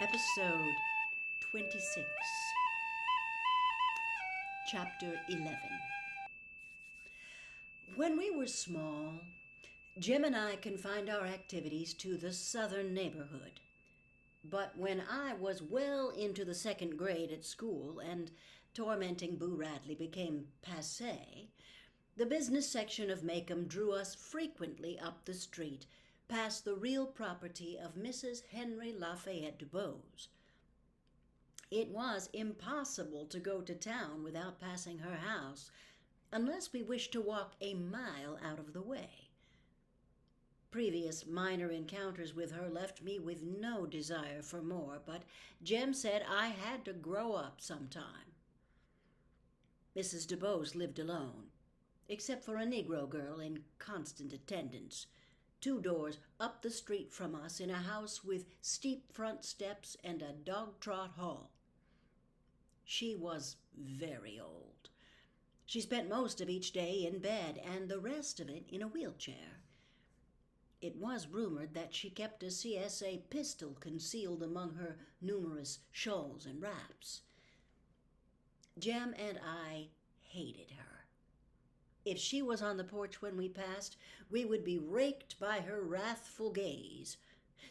Episode 26, Chapter 11. When we were small, Jim and I confined our activities to the southern neighborhood. But when I was well into the second grade at school and tormenting Boo Radley became passé, the business section of Macomb drew us frequently up the street past the real property of Mrs. Henry Lafayette DuBose. It was impossible to go to town without passing her house, unless we wished to walk a mile out of the way. Previous minor encounters with her left me with no desire for more, but Jem said I had to grow up sometime. Mrs. DuBose lived alone, except for a Negro girl in constant attendance, 2 doors up the street from us in a house with steep front steps and a dog-trot hall. She was very old. She spent most of each day in bed and the rest of it in a wheelchair. It was rumored that she kept a CSA pistol concealed among her numerous shawls and wraps. Jem and I hated her. If she was on the porch when we passed, we would be raked by her wrathful gaze,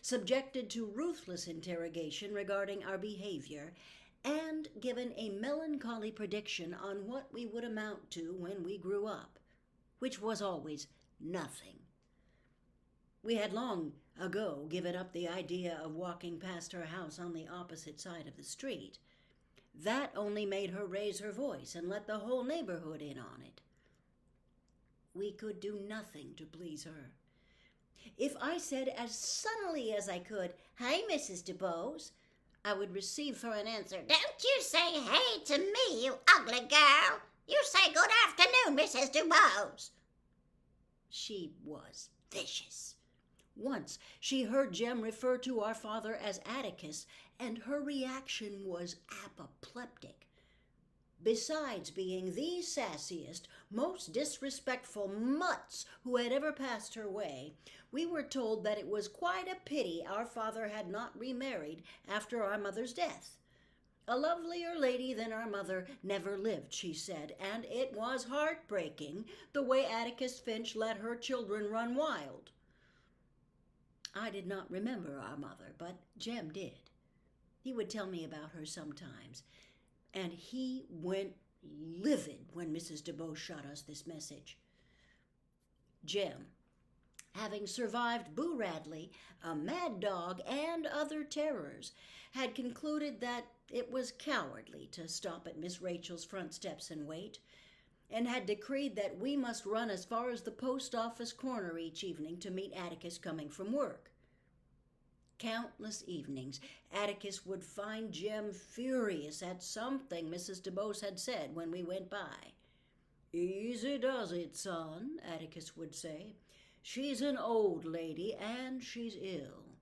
subjected to ruthless interrogation regarding our behavior, and given a melancholy prediction on what we would amount to when we grew up, which was always nothing. We had long ago given up the idea of walking past her house on the opposite side of the street. That only made her raise her voice and let the whole neighborhood in on it. We could do nothing to please her. If I said as sunnily as I could, "Hey, Mrs. DuBose," I would receive for an answer, "Don't you say hey to me, you ugly girl. You say good afternoon, Mrs. DuBose." She was vicious. Once she heard Jem refer to our father as Atticus, and her reaction was apoplectic. Besides being the sassiest, most disrespectful mutts who had ever passed her way, we were told that it was quite a pity our father had not remarried after our mother's death. A lovelier lady than our mother never lived, she said, and it was heartbreaking the way Atticus Finch let her children run wild. I did not remember our mother, but Jem did. He would tell me about her sometimes, and he went livid when Mrs. DuBose shot us this message. Jem, having survived Boo Radley, a mad dog, and other terrors, had concluded that it was cowardly to stop at Miss Rachel's front steps and wait, and had decreed that we must run as far as the post office corner each evening to meet Atticus coming from work. Countless evenings, Atticus would find Jem furious at something Mrs. DuBose had said when we went by. "Easy does it, son," Atticus would say. "She's an old lady, and she's ill.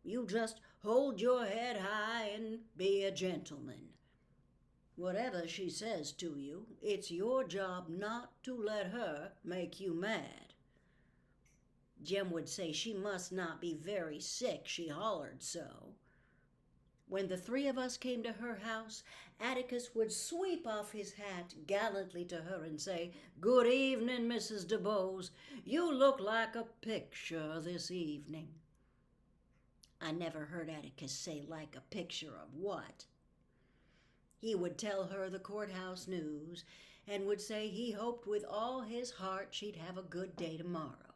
You just hold your head high and be a gentleman. Whatever she says to you, it's your job not to let her make you mad." Jem would say she must not be very sick, she hollered so. When the 3 of us came to her house, Atticus would sweep off his hat gallantly to her and say, "Good evening, Mrs. DuBose. You look like a picture this evening." I never heard Atticus say like a picture of what. He would tell her the courthouse news and would say he hoped with all his heart she'd have a good day tomorrow.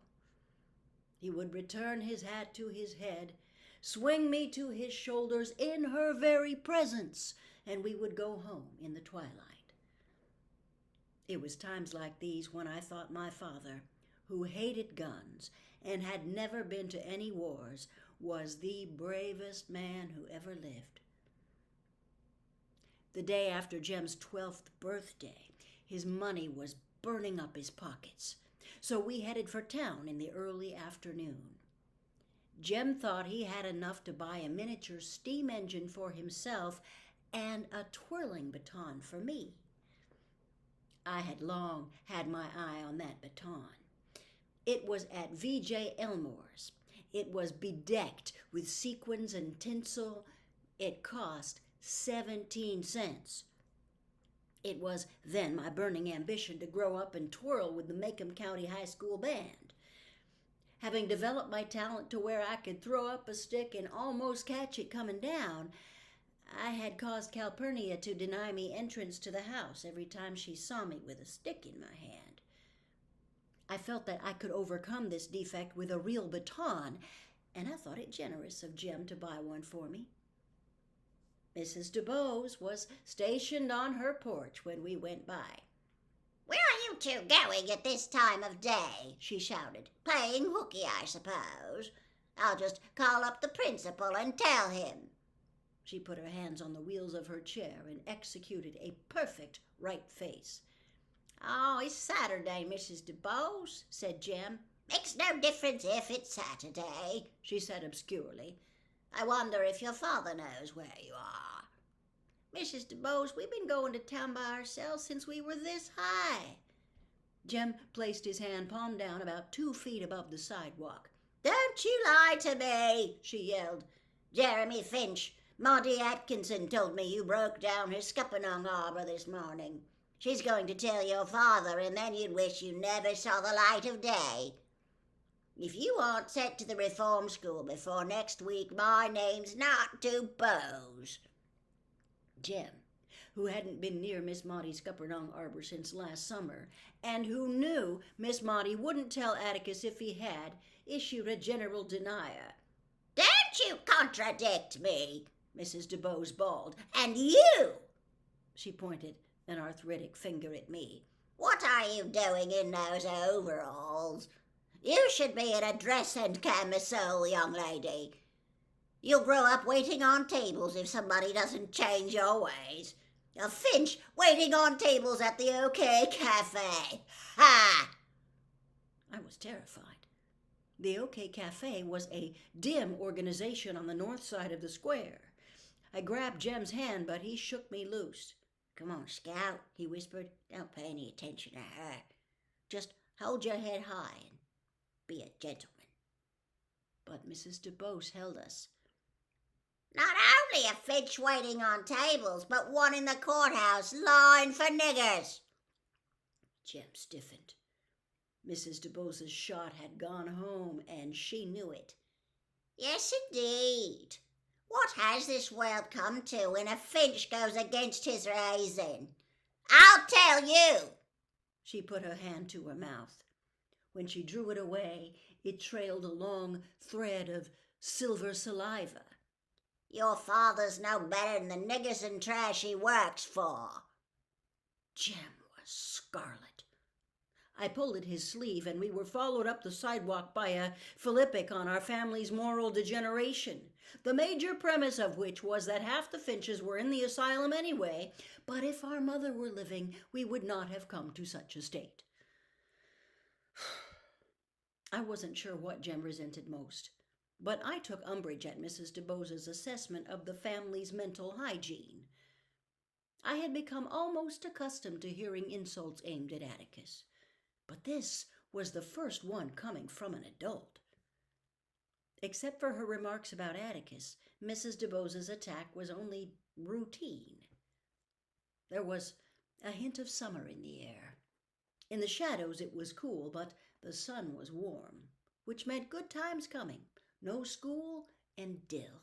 He would return his hat to his head, swing me to his shoulders in her very presence, and we would go home in the twilight. It was times like these when I thought my father, who hated guns and had never been to any wars, was the bravest man who ever lived. The day after Jem's 12th birthday, his money was burning up his pockets, so we headed for town in the early afternoon. Jem thought he had enough to buy a miniature steam engine for himself and a twirling baton for me. I had long had my eye on that baton. It was at V.J. Elmore's. It was bedecked with sequins and tinsel, It cost 17 cents. It was then my burning ambition to grow up and twirl with the Macomb County High School band. Having developed my talent to where I could throw up a stick and almost catch it coming down, I had caused Calpurnia to deny me entrance to the house every time she saw me with a stick in my hand. I felt that I could overcome this defect with a real baton, and I thought it generous of Jem to buy one for me. Mrs. DuBose was stationed on her porch when we went by. "Where are you two going at this time of day?" she shouted. "Playing hooky, I suppose. I'll just call up the principal and tell him." She put her hands on the wheels of her chair and executed a perfect right face. "Oh, it's Saturday, Mrs. DuBose," said Jem. "Makes no difference if it's Saturday," she said obscurely. "I wonder if your father knows where you are." "Mrs. DuBose, we've been going to town by ourselves since we were this high." Jem placed his hand palm down about 2 feet above the sidewalk. "Don't you lie to me," she yelled. "Jeremy Finch, Maudie Atkinson told me you broke down her Scuppernong arbor this morning. She's going to tell your father, and then you'd wish you never saw the light of day. If you aren't sent to the reform school before next week, my name's not DuBose." Jem, who hadn't been near Miss Maudie Scuppernong arbor since last summer, and who knew Miss Maudie wouldn't tell Atticus if he had, issued a general denier. "Don't you contradict me," Mrs. DuBose bawled. "And you," she pointed an arthritic finger at me, "what are you doing in those overalls? You should be in a dress and camisole, young lady. You'll grow up waiting on tables if somebody doesn't change your ways. A Finch waiting on tables at the OK Cafe. Ha!" I was terrified. The OK Cafe was a dim organization on the north side of the square. I grabbed Jem's hand, but he shook me loose. "Come on, Scout," he whispered. "Don't pay any attention to her. Just hold your head high and be a gentleman." But Mrs. DuBose held us. "Not only a Finch waiting on tables, but one in the courthouse lying for niggers." Jem stiffened. Mrs. DuBose's shot had gone home, and she knew it. "Yes, indeed. What has this world come to when a Finch goes against his reason? I'll tell you." She put her hand to her mouth. When she drew it away, it trailed a long thread of silver saliva. "Your father's no better than the niggers and trash he works for." Jem was scarlet. I pulled at his sleeve, and we were followed up the sidewalk by a philippic on our family's moral degeneration, the major premise of which was that half the Finches were in the asylum anyway, but if our mother were living, we would not have come to such a state. I wasn't sure what Jem resented most, but I took umbrage at Mrs. DuBose's assessment of the family's mental hygiene. I had become almost accustomed to hearing insults aimed at Atticus, but this was the first one coming from an adult. Except for her remarks about Atticus, Mrs. DuBose's attack was only routine. There was a hint of summer in the air. In the shadows it was cool, but the sun was warm, which meant good times coming, no school, and dill.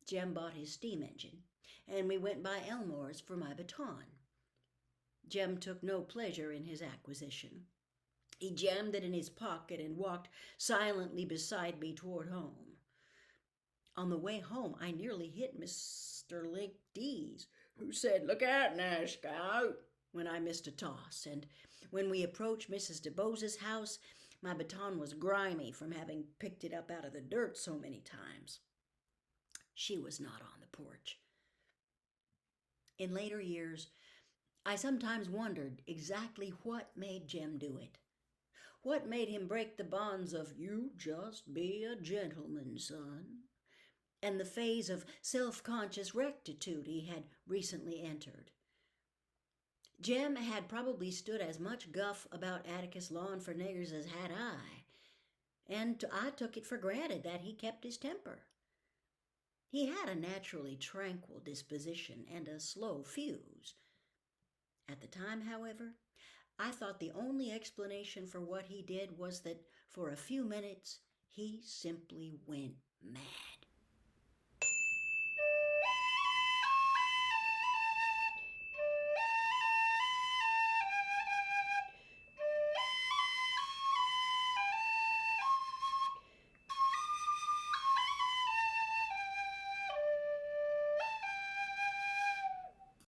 Jem bought his steam engine, and we went by Elmore's for my baton. Jem took no pleasure in his acquisition. He jammed it in his pocket and walked silently beside me toward home. On the way home, I nearly hit Mr. Link Dees, who said, "Look out now, Scout," when I missed a toss, and when we approached Mrs. DuBose's house, my baton was grimy from having picked it up out of the dirt so many times. She was not on the porch. In later years, I sometimes wondered exactly what made Jem do it. What made him break the bonds of "you just be a gentleman, son," and the phase of self-conscious rectitude he had recently entered. Jem had probably stood as much guff about Atticus lawing for niggers as had I, and I took it for granted that he kept his temper. He had a naturally tranquil disposition and a slow fuse. At the time, however, I thought the only explanation for what he did was that for a few minutes he simply went mad.